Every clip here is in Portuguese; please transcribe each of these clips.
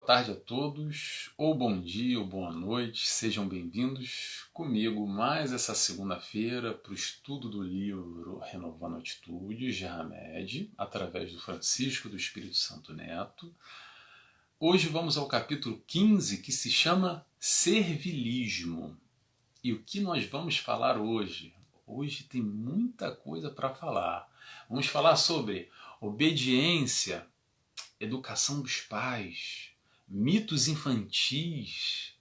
Boa tarde a todos, ou bom dia, ou boa noite, sejam bem-vindos comigo mais essa segunda-feira para o estudo do livro Renovando Atitudes de Hamed, através do Francisco do Espírito Santo Neto. Hoje vamos ao capítulo 15, que se chama Servilismo. E o que nós vamos falar hoje? Hoje tem muita coisa para falar. Vamos falar sobre obediência, educação dos pais, mitos infantis,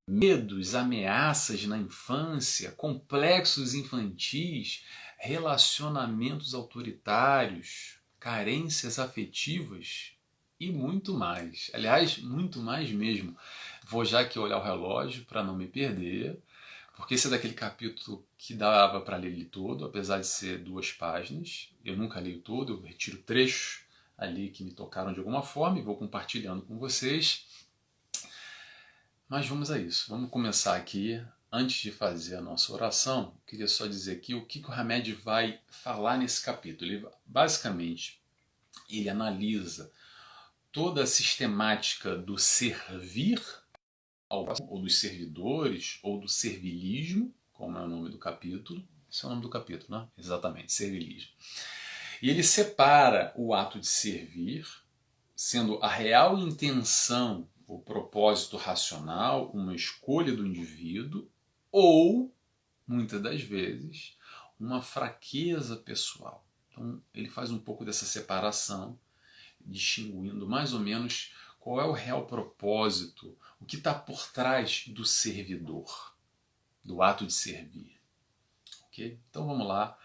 medos, ameaças na infância, complexos infantis, relacionamentos autoritários, carências afetivas e muito mais. Aliás, muito mais mesmo. Vou já aqui olhar o relógio para não me perder, porque esse é daquele capítulo que dava para ler ele todo, apesar de ser 2 páginas. Eu nunca leio todo, eu retiro trechos ali que me tocaram de alguma forma e vou compartilhando com vocês. Mas vamos a isso. Vamos começar aqui. Antes de fazer a nossa oração, queria só dizer aqui o que o Hamed vai falar nesse capítulo. Basicamente, ele analisa toda a sistemática do servir ou dos servidores, ou do servilismo, como é o nome do capítulo. Esse é o nome do capítulo, né? Exatamente, servilismo. E ele separa o ato de servir, sendo a real intenção, o propósito racional, uma escolha do indivíduo, ou, muitas das vezes, uma fraqueza pessoal. Então, ele faz um pouco dessa separação, distinguindo mais ou menos qual é o real propósito, o que está por trás do servidor, do ato de servir. Ok? Então vamos lá.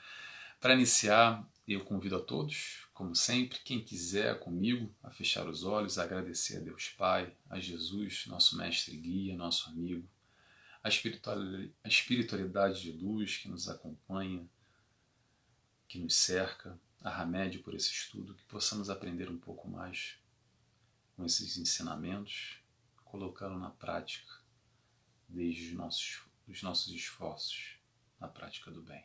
Para iniciar, eu convido a todos, como sempre, quem quiser comigo, a fechar os olhos, a agradecer a Deus Pai, a Jesus, nosso mestre e guia, nosso amigo, a espiritualidade de luz que nos acompanha, que nos cerca, a Hamed por esse estudo, que possamos aprender um pouco mais com esses ensinamentos, colocando na prática, desde os nossos esforços na prática do bem.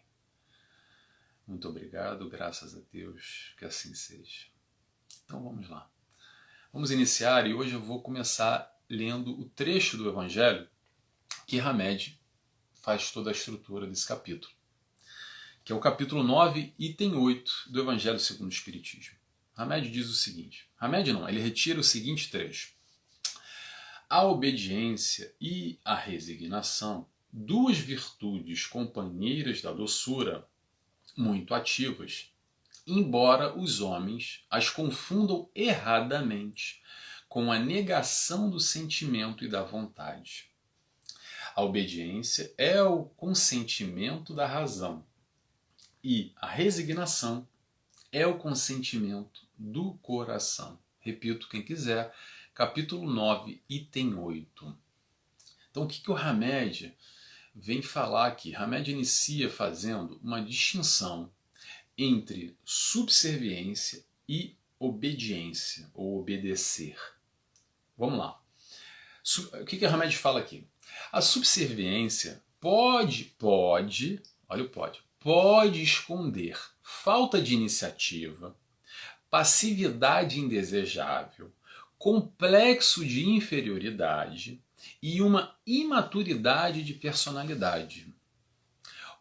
Muito obrigado, graças a Deus, que assim seja. Então vamos lá. Vamos iniciar e hoje eu vou começar lendo o trecho do Evangelho que Hamed faz toda a estrutura desse capítulo, que é o capítulo 9, item 8 do Evangelho segundo o Espiritismo. Hamed diz o seguinte, ele retira o seguinte trecho. A obediência e a resignação, 2 virtudes companheiras da doçura, muito ativas, embora os homens as confundam erradamente com a negação do sentimento e da vontade. A obediência é o consentimento da razão e a resignação é o consentimento do coração. Repito, quem quiser, capítulo 9, item 8. Então, o que o Hamed vem falar aqui? Hamed inicia fazendo uma distinção entre subserviência e obediência, ou obedecer. Vamos lá. O que Hamed fala aqui? A subserviência pode, olha o pode esconder falta de iniciativa, passividade indesejável, complexo de inferioridade e uma imaturidade de personalidade.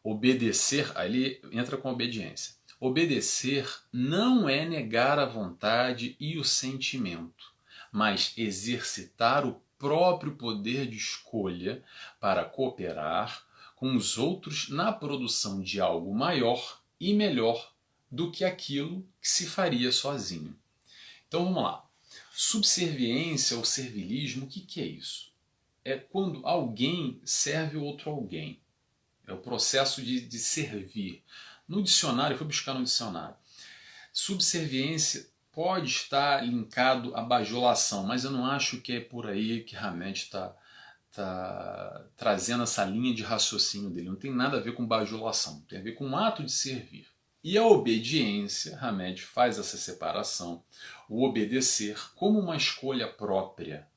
Obedecer, ali entra com obediência. Obedecer não é negar a vontade e o sentimento, mas exercitar o próprio poder de escolha para cooperar com os outros na produção de algo maior e melhor do que aquilo que se faria sozinho. Então vamos lá. Subserviência ou servilismo, o que é isso? É quando alguém serve outro alguém. É o processo de servir. No dicionário, eu fui buscar no dicionário. Subserviência pode estar linkado à bajulação, mas eu não acho que é por aí que Hamed está trazendo essa linha de raciocínio dele. Não tem nada a ver com bajulação, tem a ver com o ato de servir. E a obediência, Hamed faz essa separação, o obedecer como uma escolha própria,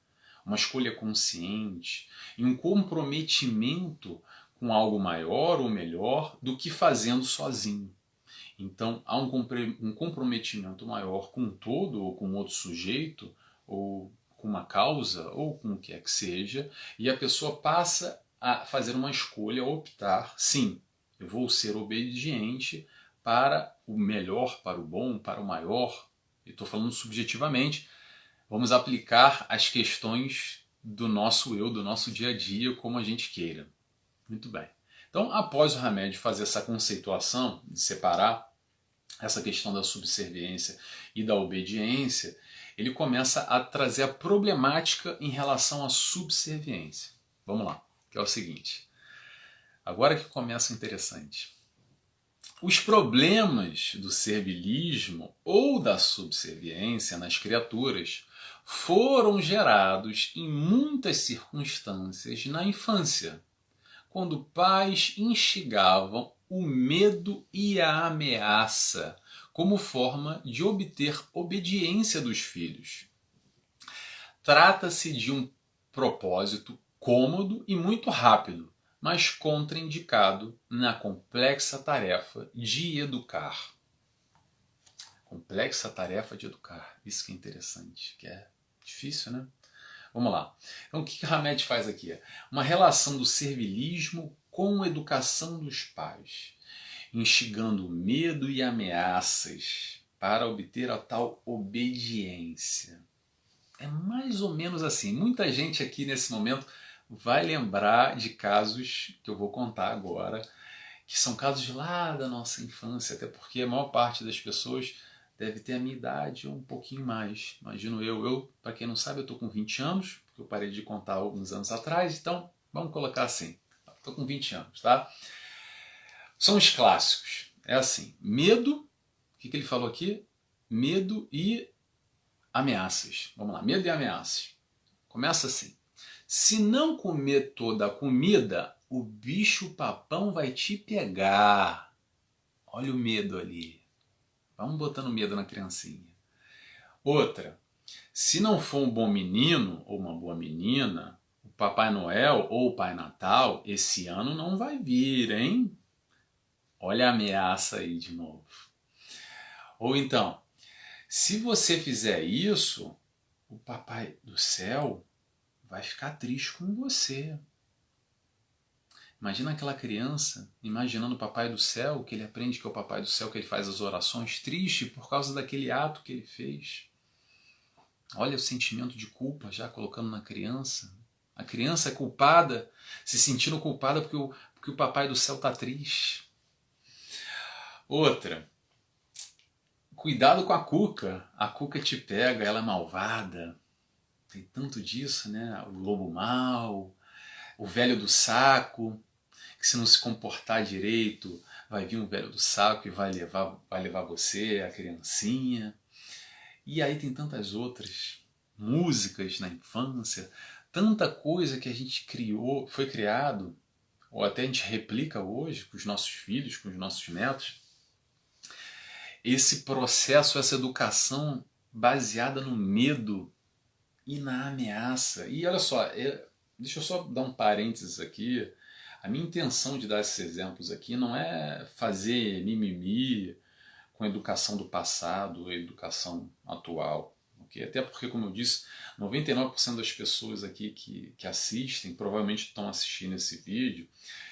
uma escolha consciente, e um comprometimento com algo maior ou melhor do que fazendo sozinho. Então há um comprometimento maior com um todo ou com outro sujeito ou com uma causa ou com o que é que seja, e a pessoa passa a fazer uma escolha, a optar, sim, eu vou ser obediente para o melhor, para o bom, para o maior, e estou falando subjetivamente, vamos aplicar as questões do nosso eu, do nosso dia a dia, como a gente queira. Muito bem. Então, após o Hamed fazer essa conceituação, de separar essa questão da subserviência e da obediência, ele começa a trazer a problemática em relação à subserviência. Vamos lá, que é o seguinte. Agora que começa o interessante. Os problemas do servilismo ou da subserviência nas criaturas foram gerados em muitas circunstâncias na infância, quando pais instigavam o medo e a ameaça como forma de obter obediência dos filhos. Trata-se de um propósito cômodo e muito rápido, mas contraindicado na complexa tarefa de educar. Complexa tarefa de educar. Isso que é interessante, que é difícil, né? Vamos lá. Então, o que Hamed faz aqui? Uma relação do servilismo com a educação dos pais, instigando medo e ameaças para obter a tal obediência. É mais ou menos assim. Muita gente aqui nesse momento vai lembrar de casos que eu vou contar agora, que são casos de lá da nossa infância, até porque a maior parte das pessoas deve ter a minha idade ou um pouquinho mais. Imagino eu, para quem não sabe, eu estou com 20 anos, porque eu parei de contar alguns anos atrás, então vamos colocar assim, estou com 20 anos, tá? São os clássicos, é assim, medo, o que ele falou aqui? Medo e ameaças. Vamos lá, medo e ameaças. Começa assim. Se não comer toda a comida, o bicho-papão vai te pegar. Olha o medo ali. Vamos botando medo na criancinha. Outra. Se não for um bom menino ou uma boa menina, o Papai Noel ou o Pai Natal esse ano não vai vir, hein? Olha a ameaça aí de novo. Ou então, se você fizer isso, o Papai do Céu vai ficar triste com você. Imagina aquela criança imaginando o Papai do Céu, que ele aprende que é o Papai do Céu, que ele faz as orações, triste por causa daquele ato que ele fez. Olha o sentimento de culpa já colocando na criança. A criança é culpada, se sentindo culpada porque o Papai do Céu está triste. Outra. Cuidado com a Cuca. A Cuca te pega, ela é malvada. Tem tanto disso, né? O lobo mau, o velho do saco, que se não se comportar direito, vai vir um velho do saco e vai levar você, a criancinha. E aí tem tantas outras músicas na infância, tanta coisa que a gente criou, foi criado, ou até a gente replica hoje com os nossos filhos, com os nossos netos. Esse processo, essa educação baseada no medo e na ameaça. E olha só, deixa eu só dar um parênteses aqui. A minha intenção de dar esses exemplos aqui não é fazer mimimi com a educação do passado, a educação atual. Okay? Até porque, como eu disse, 99% das pessoas aqui que assistem, provavelmente estão assistindo esse vídeo,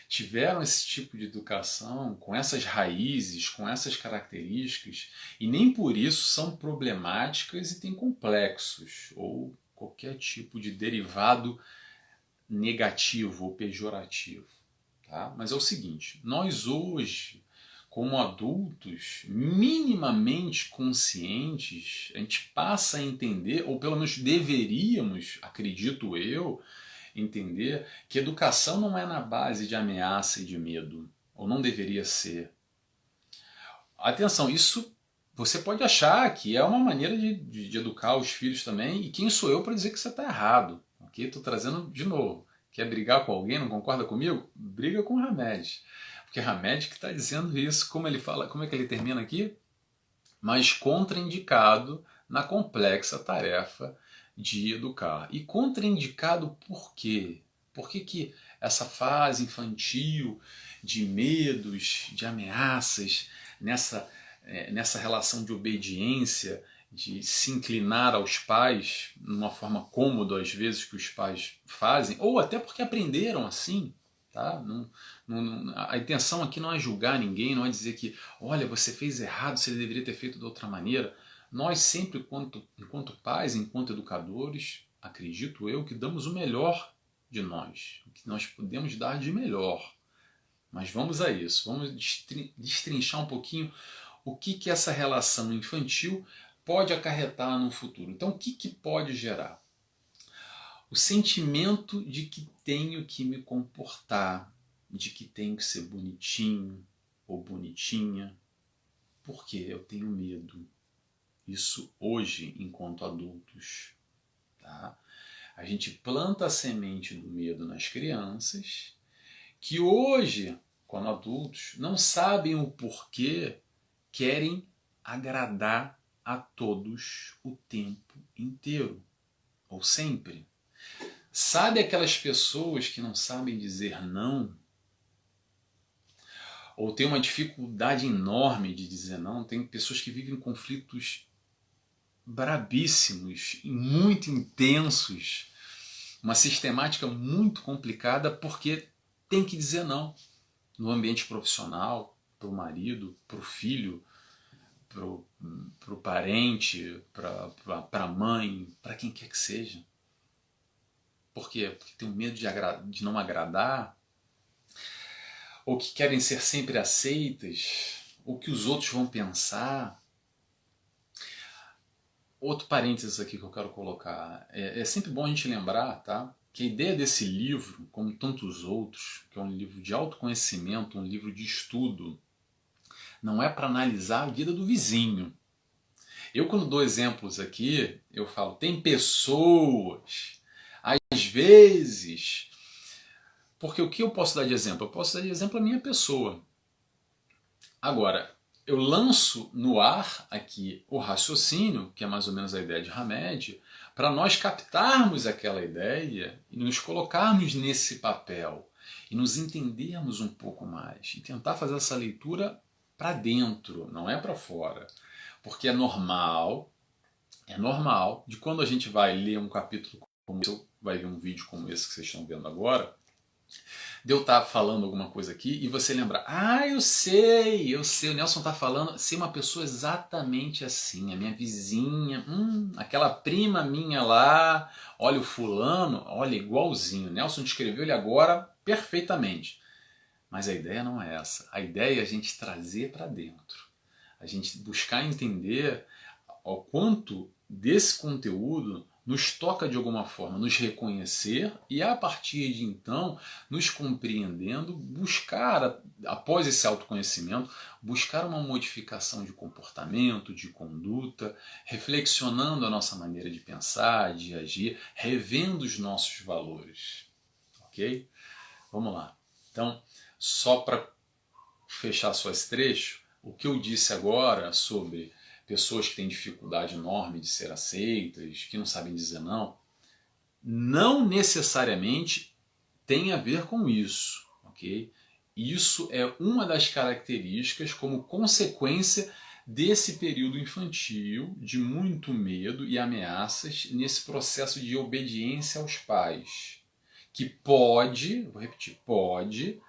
tiveram esse tipo de educação com essas raízes, com essas características, e nem por isso são problemáticas e têm complexos, ou qualquer tipo de derivado negativo ou pejorativo. Tá? Mas é o seguinte, nós hoje, como adultos minimamente conscientes, a gente passa a entender, ou pelo menos deveríamos, acredito eu, entender que educação não é na base de ameaça e de medo, ou não deveria ser. Atenção, isso você pode achar que é uma maneira de educar os filhos também, e quem sou eu para dizer que você está errado? Okay? Estou trazendo de novo. Quer brigar com alguém, não concorda comigo? Briga com o Hamed. Porque Hamed que está dizendo isso, como ele fala, como é que ele termina aqui? Mas contraindicado na complexa tarefa de educar. E contraindicado por quê? Por que essa fase infantil de medos, de ameaças, nessa relação de obediência de se inclinar aos pais, numa forma cômoda às vezes que os pais fazem, ou até porque aprenderam assim. Tá? A intenção aqui não é julgar ninguém, não é dizer que, olha, você fez errado, você deveria ter feito de outra maneira. Nós sempre, enquanto pais, enquanto educadores, acredito eu, que damos o melhor de nós, o que nós podemos dar de melhor. Mas vamos a isso, vamos destrinchar um pouquinho o que essa relação infantil pode acarretar no futuro. Então, o que pode gerar? O sentimento de que tenho que me comportar, de que tenho que ser bonitinho ou bonitinha, porque eu tenho medo. Isso hoje, enquanto adultos. Tá? A gente planta a semente do medo nas crianças, que hoje, quando adultos, não sabem o porquê, querem agradar a todos o tempo inteiro, ou sempre. Sabe aquelas pessoas que não sabem dizer não? Ou tem uma dificuldade enorme de dizer não? Tem pessoas que vivem conflitos brabíssimos, muito intensos, uma sistemática muito complicada porque tem que dizer não no ambiente profissional, para o marido, para o filho, para o parente, para a mãe, para quem quer que seja. Por quê? Porque tem medo de não agradar, ou que querem ser sempre aceitas, ou que os outros vão pensar. Outro parênteses aqui que eu quero colocar. É sempre bom a gente lembrar, tá, que a ideia desse livro, como tantos outros, que é um livro de autoconhecimento, um livro de estudo, não é para analisar a vida do vizinho. Eu, quando dou exemplos aqui, eu falo, tem pessoas, às vezes... Porque o que eu posso dar de exemplo? Eu posso dar de exemplo a minha pessoa. Agora, eu lanço no ar aqui o raciocínio, que é mais ou menos a ideia de Hamed, para nós captarmos aquela ideia e nos colocarmos nesse papel e nos entendermos um pouco mais e tentar fazer essa leitura para dentro, não é para fora. Porque é normal de quando a gente vai ler um capítulo como esse, vai ver um vídeo como esse que vocês estão vendo agora, de eu estar falando alguma coisa aqui e você lembrar, eu sei, o Nelson está falando, ser uma pessoa exatamente assim, a minha vizinha, aquela prima minha lá, olha o fulano, olha igualzinho, o Nelson descreveu ele agora perfeitamente. Mas a ideia não é essa, a ideia é a gente trazer para dentro, a gente buscar entender o quanto desse conteúdo nos toca de alguma forma, nos reconhecer e a partir de então, nos compreendendo, buscar, após esse autoconhecimento, buscar uma modificação de comportamento, de conduta, reflexionando a nossa maneira de pensar, de agir, revendo os nossos valores. Ok? Vamos lá. Então, só para fechar só esse trecho, o que eu disse agora sobre pessoas que têm dificuldade enorme de ser aceitas, que não sabem dizer não, não necessariamente tem a ver com isso, ok? Isso é uma das características como consequência desse período infantil de muito medo e ameaças nesse processo de obediência aos pais, que pode, vou repetir, pode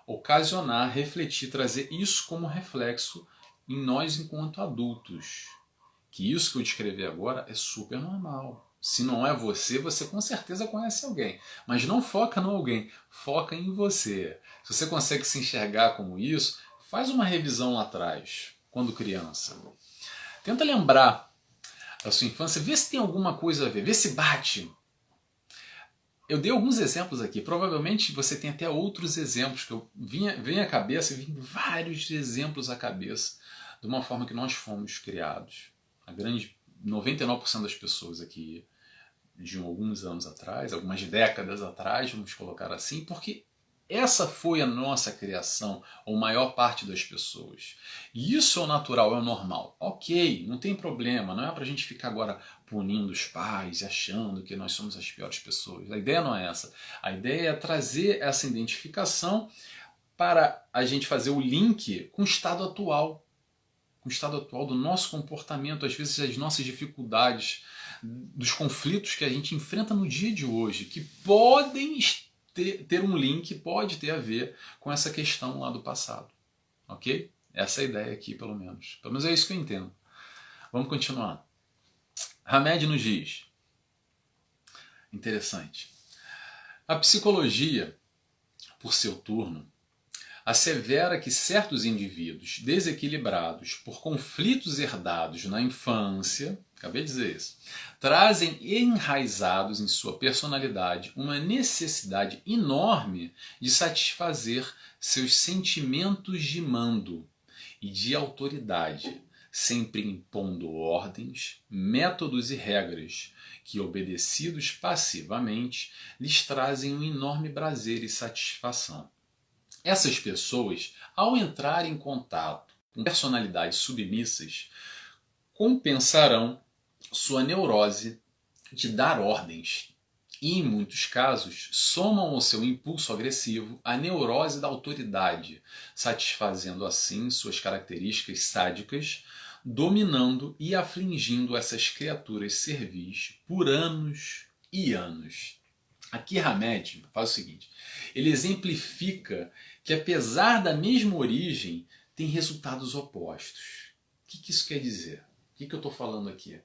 ocasionar, refletir, trazer isso como reflexo em nós enquanto adultos. Que isso que eu descrevi agora é super normal. Se não é você, você com certeza conhece alguém. Mas não foca no alguém, foca em você. Se você consegue se enxergar como isso, faz uma revisão lá atrás, quando criança. Tenta lembrar da sua infância, vê se tem alguma coisa a ver, vê se bate. Eu dei alguns exemplos aqui, provavelmente você tem até outros exemplos que eu vem à cabeça, e vem vários exemplos à cabeça de uma forma que nós fomos criados. A grande 99% das pessoas aqui de alguns anos atrás, algumas décadas atrás, vamos colocar assim, porque essa foi a nossa criação, ou maior parte das pessoas. E isso é o natural, é o normal. Ok, não tem problema, não é pra gente ficar agora punindo os pais e achando que nós somos as piores pessoas. A ideia não é essa. A ideia é trazer essa identificação para a gente fazer o link com o estado atual. com o estado atual do nosso comportamento, às vezes as nossas dificuldades, dos conflitos que a gente enfrenta no dia de hoje, que podem ter um link, pode ter a ver com essa questão lá do passado. Ok? Essa é a ideia aqui, pelo menos. Pelo menos é isso que eu entendo. Vamos continuar. Hamed nos diz. Interessante. A psicologia, por seu turno, assevera que certos indivíduos desequilibrados por conflitos herdados na infância, acabei de dizer isso, trazem enraizados em sua personalidade uma necessidade enorme de satisfazer seus sentimentos de mando e de autoridade, sempre impondo ordens, métodos e regras que, obedecidos passivamente, lhes trazem um enorme prazer e satisfação. Essas pessoas, ao entrar em contato com personalidades submissas, compensarão sua neurose de dar ordens e, em muitos casos, somam ao seu impulso agressivo a neurose da autoridade, satisfazendo assim suas características sádicas, dominando e afligindo essas criaturas servis por anos e anos. Aqui Hamed faz o seguinte, ele exemplifica que apesar da mesma origem, tem resultados opostos. O que isso quer dizer? O que eu estou falando aqui?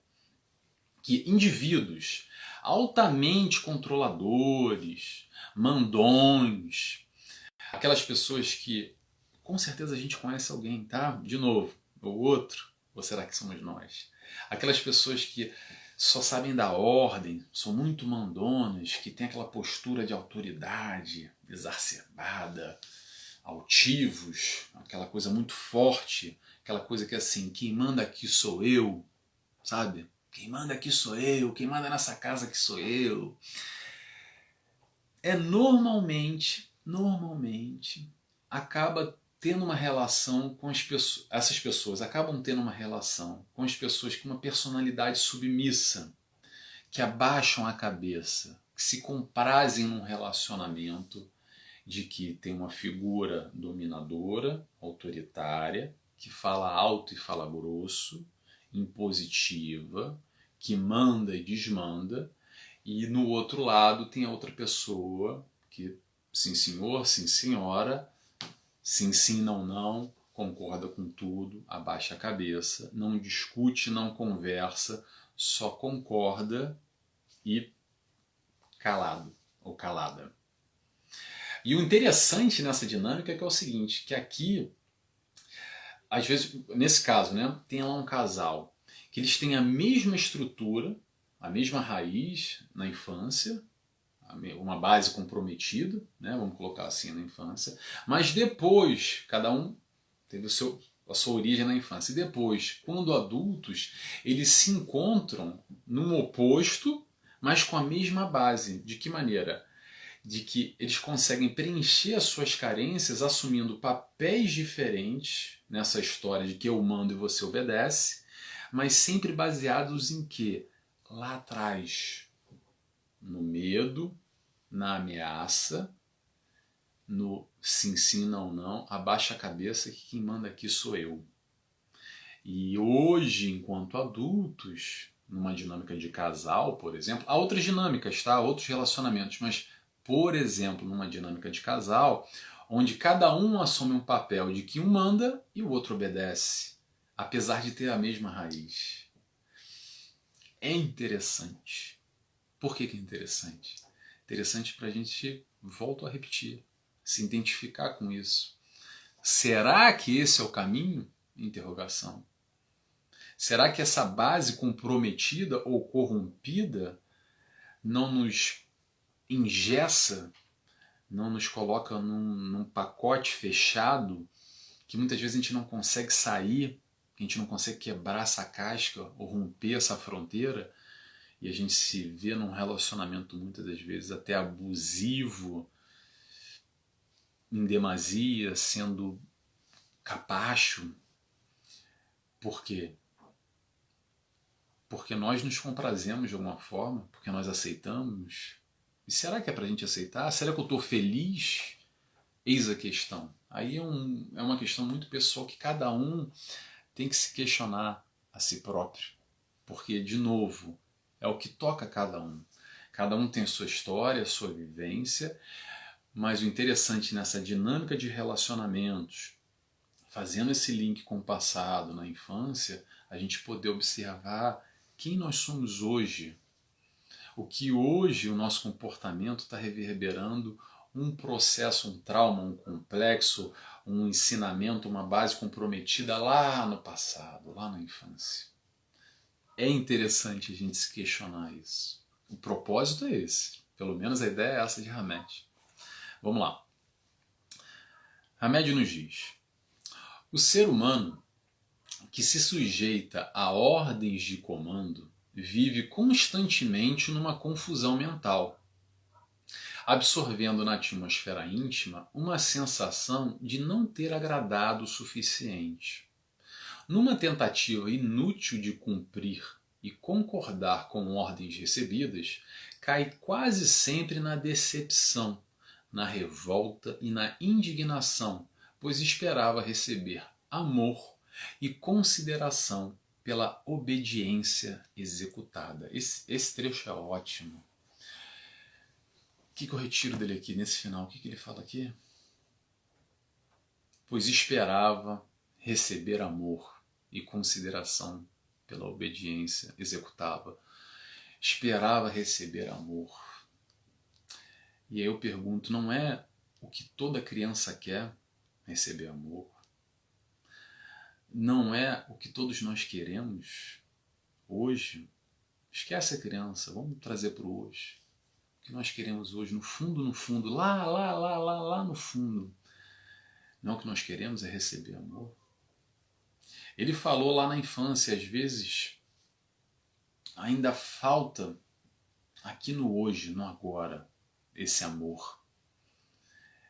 Que indivíduos altamente controladores, mandões, aquelas pessoas que com certeza a gente conhece alguém, tá? De novo, ou outro, ou será que somos nós? Aquelas pessoas que só sabem dar ordem, são muito mandonas, que têm aquela postura de autoridade exacerbada, altivos, aquela coisa muito forte, aquela coisa que assim, quem manda aqui sou eu, sabe? Quem manda aqui sou eu, quem manda nessa casa aqui sou eu. É normalmente, acaba tendo uma relação com as pessoas, essas pessoas acabam tendo uma relação com as pessoas com uma personalidade submissa, que abaixam a cabeça, que se comprazem num relacionamento de que tem uma figura dominadora, autoritária, que fala alto e fala grosso, impositiva, que manda e desmanda, e no outro lado tem a outra pessoa que, sim senhor, sim senhora, sim sim, não não, concorda com tudo, abaixa a cabeça, não discute, não conversa, só concorda e calado ou calada. E o interessante nessa dinâmica é que é o seguinte, que aqui, às vezes, nesse caso, né, tem lá um casal que eles têm a mesma estrutura, a mesma raiz na infância, uma base comprometida, né, vamos colocar assim na infância, mas depois, cada um teve a sua origem na infância, e depois, quando adultos, eles se encontram num oposto, mas com a mesma base. De que maneira? De que eles conseguem preencher as suas carências assumindo papéis diferentes nessa história de que eu mando e você obedece, mas sempre baseados em quê? Lá atrás, no medo, na ameaça, no sim, sim, não, não, abaixa a cabeça que quem manda aqui sou eu. E hoje, enquanto adultos, numa dinâmica de casal, por exemplo, há outras dinâmicas, tá? Outros relacionamentos, mas por exemplo, numa dinâmica de casal, onde cada um assume um papel de que um manda e o outro obedece, apesar de ter a mesma raiz. É interessante. Por que é interessante? Interessante para a gente, volto a repetir, se identificar com isso. Será que esse é o caminho? Interrogação. Será que essa base comprometida ou corrompida não nos engessa, não nos coloca num pacote fechado que muitas vezes a gente não consegue sair, que a gente não consegue quebrar essa casca ou romper essa fronteira e a gente se vê num relacionamento muitas das vezes até abusivo, em demasia, sendo capacho. Por quê? Porque nós nos comprazemos de alguma forma, porque nós aceitamos. E será que é pra gente aceitar? Será que eu estou feliz? Eis a questão. Aí é uma questão muito pessoal que cada um tem que se questionar a si próprio. Porque, de novo, é o que toca cada um. Cada um tem sua história, sua vivência, mas o interessante nessa dinâmica de relacionamentos, fazendo esse link com o passado, na infância, a gente poder observar quem nós somos hoje. O que hoje o nosso comportamento está reverberando um processo, um trauma, um complexo, um ensinamento, uma base comprometida lá no passado, lá na infância. É interessante a gente se questionar isso. O propósito é esse. Pelo menos a ideia é essa de Hamed. Vamos lá. Hamed nos diz: o ser humano que se sujeita a ordens de comando vive constantemente numa confusão mental, absorvendo na atmosfera íntima uma sensação de não ter agradado o suficiente. Numa tentativa inútil de cumprir e concordar com ordens recebidas, cai quase sempre na decepção, na revolta e na indignação, pois esperava receber amor e consideração pela obediência executada. Esse trecho é ótimo. O que eu retiro dele aqui nesse final? O que ele fala aqui? Pois esperava receber amor e consideração pela obediência executava. Esperava receber amor. E aí eu pergunto, não é o que toda criança quer, receber amor? Não é o que todos nós queremos hoje? Esquece a criança, vamos trazer para o hoje. O que nós queremos hoje, no fundo, lá no fundo. Não, o que nós queremos é receber amor. Ele falou lá na infância, às vezes, ainda falta aqui no hoje, no agora, esse amor.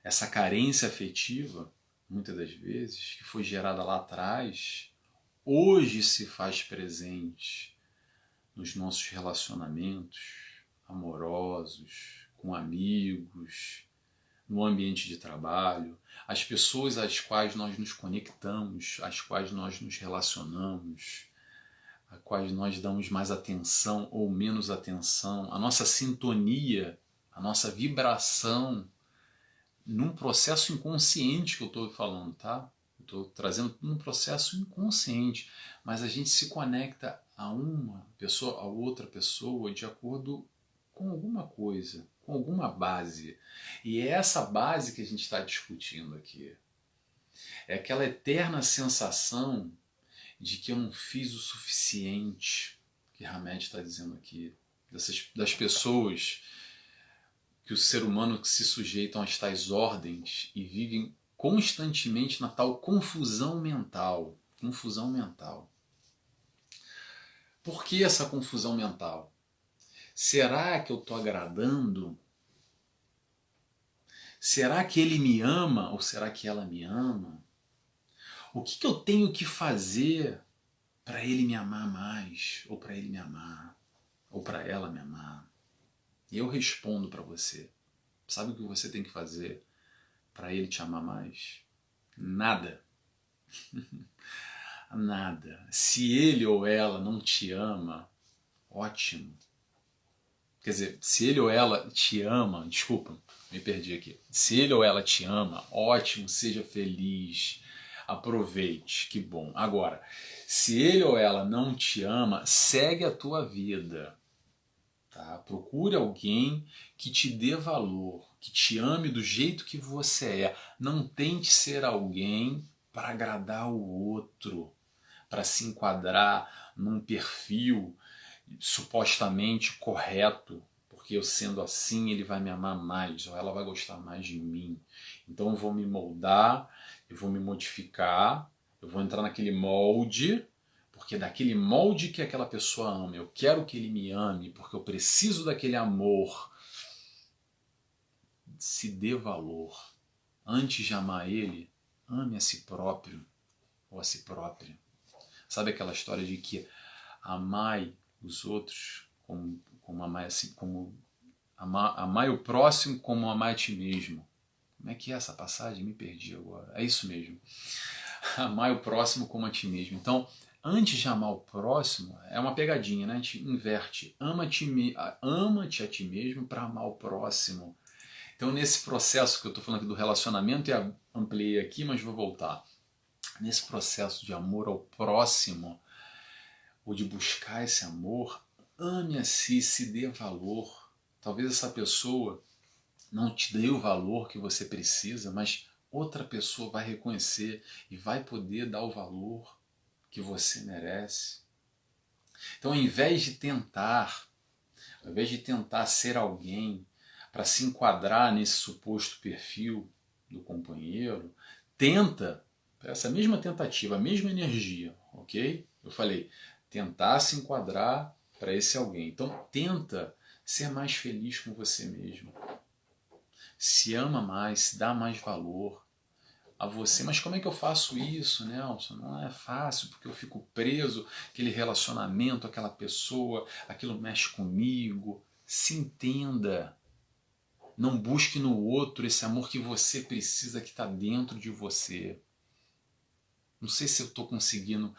Essa carência afetiva, muitas das vezes, que foi gerada lá atrás, hoje se faz presente nos nossos relacionamentos amorosos, com amigos, no ambiente de trabalho, as pessoas às quais nós nos conectamos, às quais nós nos relacionamos, às quais nós damos mais atenção ou menos atenção, a nossa sintonia, a nossa vibração, num processo inconsciente que eu estou falando, tá? Estou trazendo um processo inconsciente, mas a gente se conecta a uma pessoa, a outra pessoa, de acordo com alguma coisa, com alguma base. E é essa base que a gente está discutindo aqui. É aquela eterna sensação de que eu não fiz o suficiente, que Hamed está dizendo aqui, das pessoas, que o ser humano que se sujeitam às tais ordens e vivem constantemente na tal confusão mental. Confusão mental. Por que essa confusão mental? Será que eu estou agradando? Será que ele me ama ou será que ela me ama? O que eu tenho que fazer para ele me amar mais? Ou para ele me amar? Ou para ela me amar? E eu respondo para você. Sabe o que você tem que fazer para ele te amar mais? Nada. Nada. Se ele ou ela não te ama, ótimo. Quer dizer, se ele ou ela te ama, desculpa, me perdi aqui. Se ele ou ela te ama, ótimo, seja feliz, aproveite, que bom. Agora, se ele ou ela não te ama, segue a tua vida. Tá? Procure alguém que te dê valor, que te ame do jeito que você é. Não tente ser alguém para agradar o outro, para se enquadrar num perfil supostamente correto, porque eu sendo assim ele vai me amar mais, ou ela vai gostar mais de mim. Então eu vou me moldar, eu vou me modificar, eu vou entrar naquele molde, porque é daquele molde que aquela pessoa ama. Eu quero que ele me ame, porque eu preciso daquele amor. Se dê valor. Antes de amar ele, ame a si próprio ou a si própria. Sabe aquela história de que amai os outros como amai, assim, como amai o próximo como amai a ti mesmo. Como é que é essa passagem? Me perdi agora. É isso mesmo. amar o próximo como a ti mesmo. Então, antes de amar o próximo, é uma pegadinha, né? A gente inverte. Ama-te a ti mesmo para amar o próximo. Então, nesse processo que eu estou falando aqui do relacionamento, e ampliei aqui, mas vou voltar. Nesse processo de amor ao próximo, ou de buscar esse amor, ame a si, se dê valor. Talvez essa pessoa não te dê o valor que você precisa, mas outra pessoa vai reconhecer e vai poder dar o valor que você merece. Então, ao invés de tentar ser alguém para se enquadrar nesse suposto perfil do companheiro, tenta, essa mesma tentativa, a mesma energia, ok? Eu falei, tentar se enquadrar para esse alguém. Então, tenta ser mais feliz com você mesmo. Se ama mais, se dá mais valor a você. Mas como é que eu faço isso, Nelson? Não é fácil, porque eu fico preso àquele relacionamento, aquela pessoa, aquilo mexe comigo. Se entenda. Não busque no outro esse amor que você precisa, que está dentro de você. Não sei se eu estou conseguindo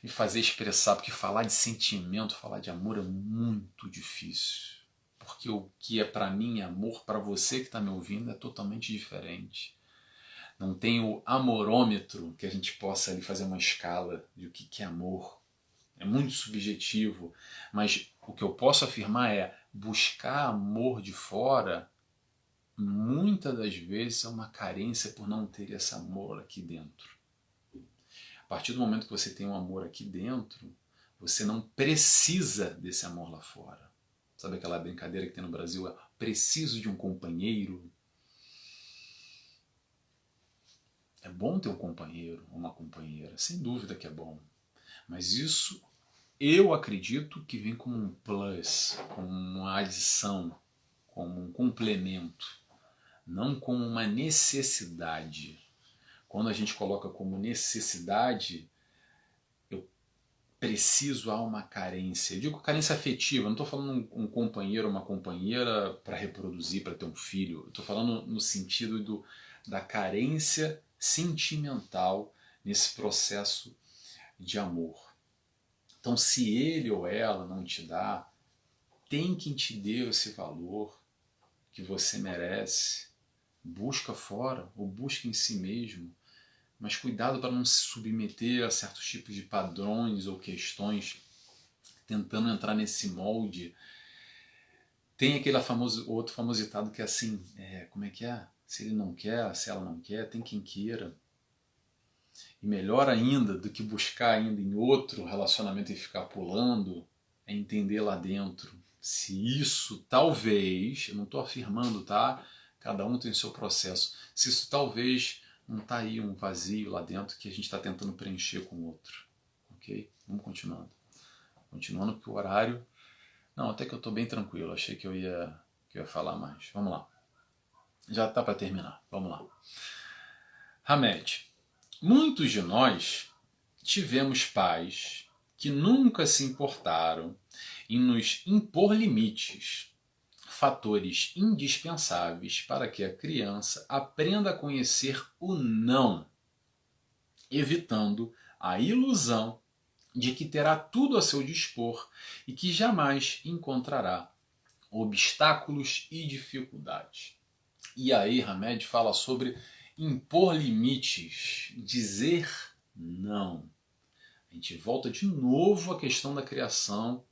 me fazer expressar, porque falar de sentimento, falar de amor é muito difícil. Porque o que é para mim amor, para você que está me ouvindo, é totalmente diferente. Não tem o amorômetro que a gente possa ali fazer uma escala de o que é amor. É muito subjetivo, mas o que eu posso afirmar é buscar amor de fora, muitas das vezes é uma carência por não ter esse amor aqui dentro. A partir do momento que você tem um amor aqui dentro, você não precisa desse amor lá fora. Sabe aquela brincadeira que tem no Brasil? É preciso de um companheiro. É bom ter um companheiro ou uma companheira, sem dúvida que é bom. Mas isso eu acredito que vem como um plus, como uma adição, como um complemento, não como uma necessidade. Quando a gente coloca como necessidade, eu preciso, há uma carência. Eu digo carência afetiva, não estou falando um companheiro ou uma companheira para reproduzir, para ter um filho. Estou falando no sentido da carência sentimental nesse processo de amor. Então, se ele ou ela não te dá, tem quem te dê esse valor que você merece. Busca fora ou busca em si mesmo. Mas cuidado para não se submeter a certos tipos de padrões ou questões, tentando entrar nesse molde. Tem aquele outro famoso ditado que é assim, como é que é? Se ele não quer, se ela não quer, tem quem queira. E melhor ainda do que buscar ainda em outro relacionamento e ficar pulando, é entender lá dentro se isso talvez, eu não estou afirmando, tá? Cada um tem o seu processo. Se isso talvez não está aí um vazio lá dentro que a gente está tentando preencher com o outro. Ok? Vamos continuando. Continuando porque o horário... Não, até que eu estou bem tranquilo. Achei que eu ia falar mais. Vamos lá. Já está para terminar. Vamos lá. Hamed. Muitos de nós tivemos pais que nunca se importaram em nos impor limites, fatores indispensáveis para que a criança aprenda a conhecer o não, evitando a ilusão de que terá tudo a seu dispor e que jamais encontrará obstáculos e dificuldades. E aí, Hamed fala sobre impor limites, dizer não. A gente volta de novo à questão da criação.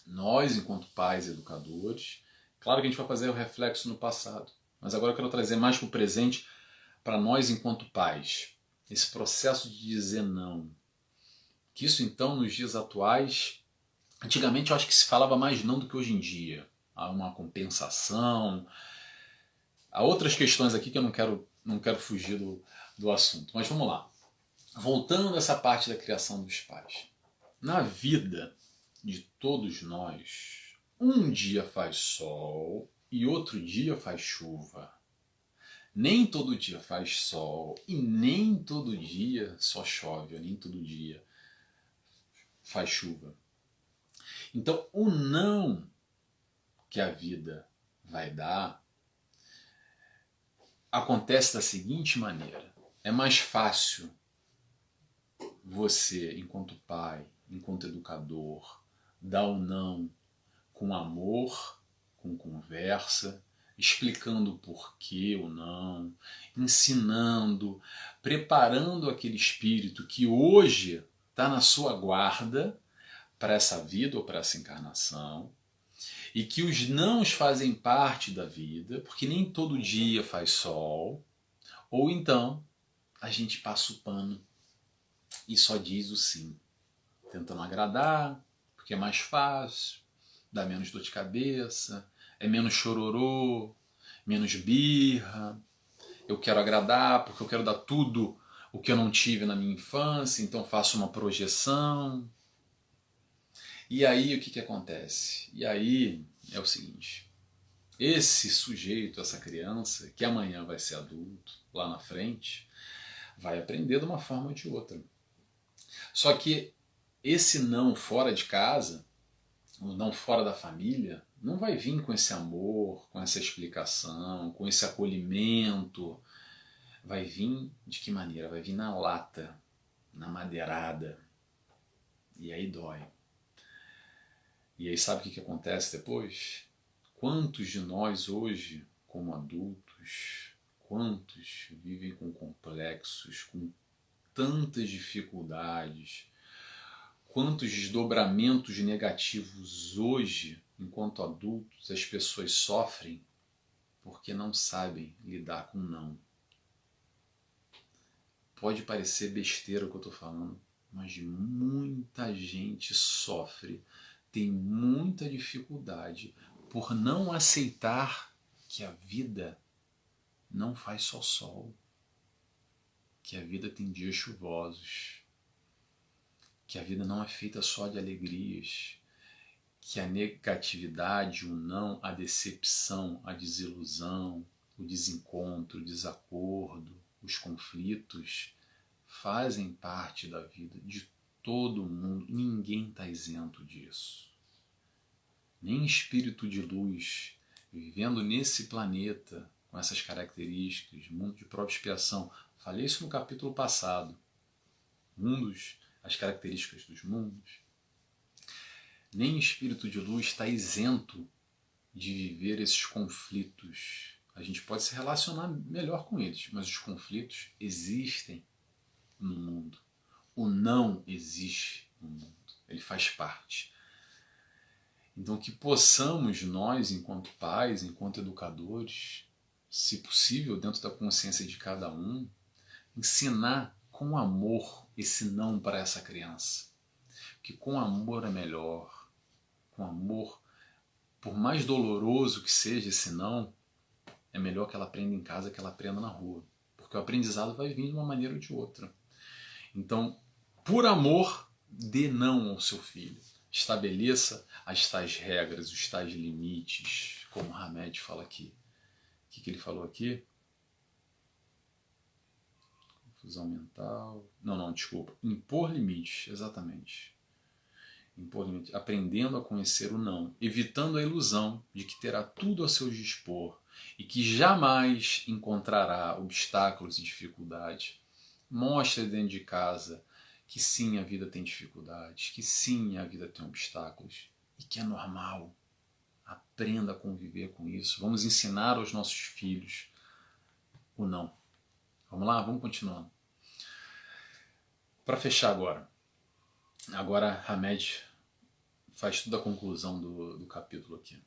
Nós, enquanto pais e educadores, claro que a gente vai fazer o reflexo no passado, mas agora eu quero trazer mais para o presente, para nós enquanto pais. Esse processo de dizer não. Que isso então, nos dias atuais, antigamente eu acho que se falava mais não do que hoje em dia. Há uma compensação. Há outras questões aqui que eu não quero fugir do assunto. Mas vamos lá. Voltando a essa parte da criação dos pais. Na vida de todos nós, um dia faz sol e outro dia faz chuva. Nem todo dia faz sol e nem todo dia só chove, nem todo dia faz chuva. Então, o não que a vida vai dar acontece da seguinte maneira. É mais fácil você, enquanto pai, enquanto educador, dá o não com amor, com conversa, explicando o porquê o não, ensinando, preparando aquele espírito que hoje está na sua guarda para essa vida ou para essa encarnação, e que os nãos fazem parte da vida, porque nem todo dia faz sol, ou então a gente passa o pano e só diz o sim, tentando agradar, porque é mais fácil, dá menos dor de cabeça, é menos chororô, menos birra, eu quero agradar porque eu quero dar tudo o que eu não tive na minha infância, então faço uma projeção. E aí o que acontece? E aí é o seguinte, esse sujeito, essa criança, que amanhã vai ser adulto, lá na frente, vai aprender de uma forma ou de outra. Só que esse não fora de casa, o não fora da família, não vai vir com esse amor, com essa explicação, com esse acolhimento. Vai vir de que maneira? Vai vir na lata, na madeirada. E aí dói. E aí sabe o que acontece depois? Quantos de nós hoje, como adultos, quantos vivem com complexos, com tantas dificuldades, quantos desdobramentos negativos hoje, enquanto adultos, as pessoas sofrem porque não sabem lidar com não. Pode parecer besteira o que eu estou falando, mas muita gente sofre, tem muita dificuldade por não aceitar que a vida não faz só sol, que a vida tem dias chuvosos, que a vida não é feita só de alegrias, que a negatividade, o não, a decepção, a desilusão, o desencontro, o desacordo, os conflitos fazem parte da vida de todo mundo. Ninguém está isento disso. Nem espírito de luz, vivendo nesse planeta, com essas características, mundo de própria expiação. Falei isso no capítulo passado. Mundos, as características dos mundos. Nem espírito de luz está isento de viver esses conflitos. A gente pode se relacionar melhor com eles, mas os conflitos existem no mundo. O não existe no mundo. Ele faz parte. Então que possamos nós, enquanto pais, enquanto educadores, se possível, dentro da consciência de cada um, ensinar com amor esse não para essa criança. Que com amor é melhor. Com amor, por mais doloroso que seja esse não, é melhor que ela aprenda em casa que ela aprenda na rua. Porque o aprendizado vai vir de uma maneira ou de outra. Então, por amor, dê não ao seu filho. Estabeleça as tais regras, os tais limites, como o Hamed fala aqui. O que ele falou aqui? Confusão mental. Não, desculpa. Impor limites, exatamente. Impor limites. Aprendendo a conhecer o não, evitando a ilusão de que terá tudo a seu dispor e que jamais encontrará obstáculos e dificuldades. Mostre dentro de casa que sim, a vida tem dificuldades, que sim, a vida tem obstáculos e que é normal. Aprenda a conviver com isso. Vamos ensinar aos nossos filhos o não. Vamos lá? Vamos continuando. Para fechar agora. Agora Hamed faz toda a conclusão do capítulo aqui.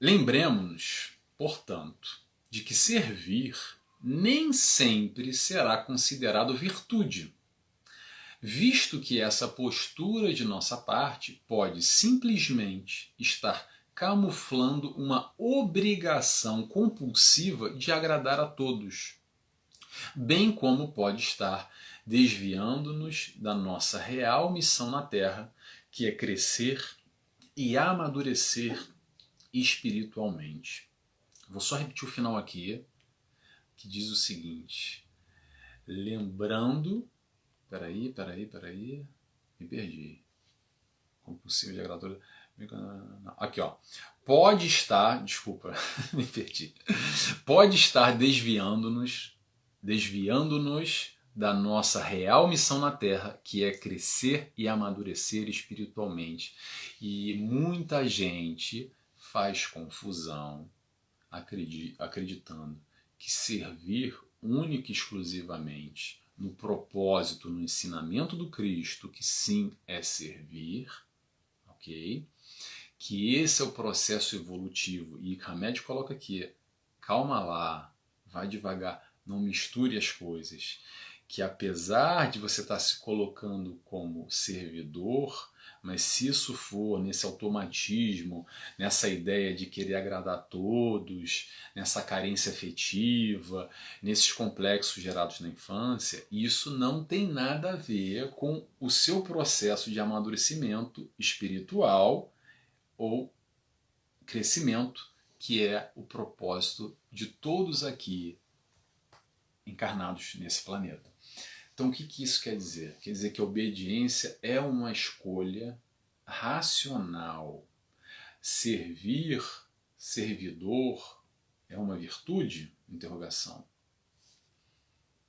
Lembremos-nos, portanto, de que servir nem sempre será considerado virtude, visto que essa postura de nossa parte pode simplesmente estar camuflando uma obrigação compulsiva de agradar a todos, bem como pode estar desviando-nos da nossa real missão na Terra, que é crescer e amadurecer espiritualmente. Vou só repetir o final aqui, que diz o seguinte: lembrando, peraí, me perdi. Compulsivo de agradador. Aqui, ó. Pode estar, desculpa, me perdi. Pode estar desviando-nos da nossa real missão na Terra, que é crescer e amadurecer espiritualmente. E muita gente faz confusão acreditando que servir única e exclusivamente no propósito, no ensinamento do Cristo, que sim é servir, ok? Que esse é o processo evolutivo. E Hamed coloca aqui, calma lá, vai devagar, não misture as coisas. Que apesar de você estar se colocando como servidor, mas se isso for nesse automatismo, nessa ideia de querer agradar a todos, nessa carência afetiva, nesses complexos gerados na infância, isso não tem nada a ver com o seu processo de amadurecimento espiritual ou crescimento, que é o propósito de todos aqui encarnados nesse planeta. Então, o que isso quer dizer? Quer dizer que a obediência é uma escolha racional. Servir, servidor, é uma virtude? Interrogação.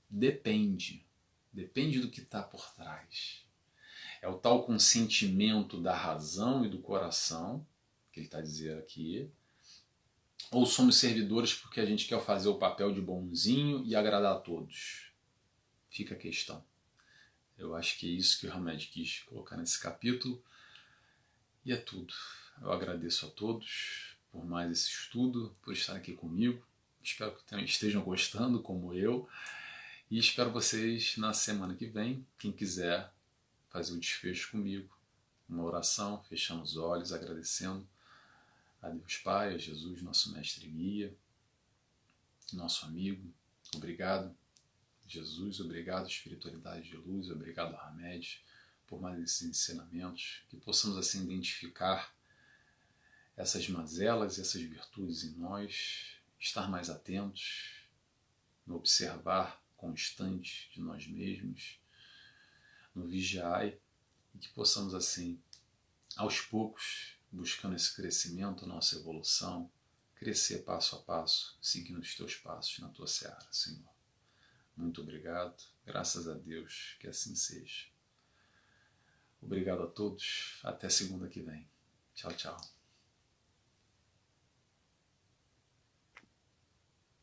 Depende. Depende do que está por trás. É o tal consentimento da razão e do coração, que ele está dizendo aqui, ou somos servidores porque a gente quer fazer o papel de bonzinho e agradar a todos? Fica a questão. Eu acho que é isso que o Hamed quis colocar nesse capítulo. E é tudo. Eu agradeço a todos por mais esse estudo, por estar aqui comigo. Espero que estejam gostando, como eu. E espero vocês na semana que vem. Quem quiser fazer o desfecho comigo, uma oração, fechando os olhos, agradecendo a Deus Pai, a Jesus, nosso mestre e guia, nosso amigo. Obrigado, Jesus, obrigado, espiritualidade de luz, obrigado, Hamed, por mais esses ensinamentos, que possamos assim identificar essas mazelas e essas virtudes em nós, estar mais atentos, no observar constante de nós mesmos, no vigiai, e que possamos assim, aos poucos, buscando esse crescimento, nossa evolução, crescer passo a passo, seguindo os teus passos na tua seara, Senhor. Muito obrigado, graças a Deus, que assim seja. Obrigado a todos, até segunda que vem. Tchau, tchau.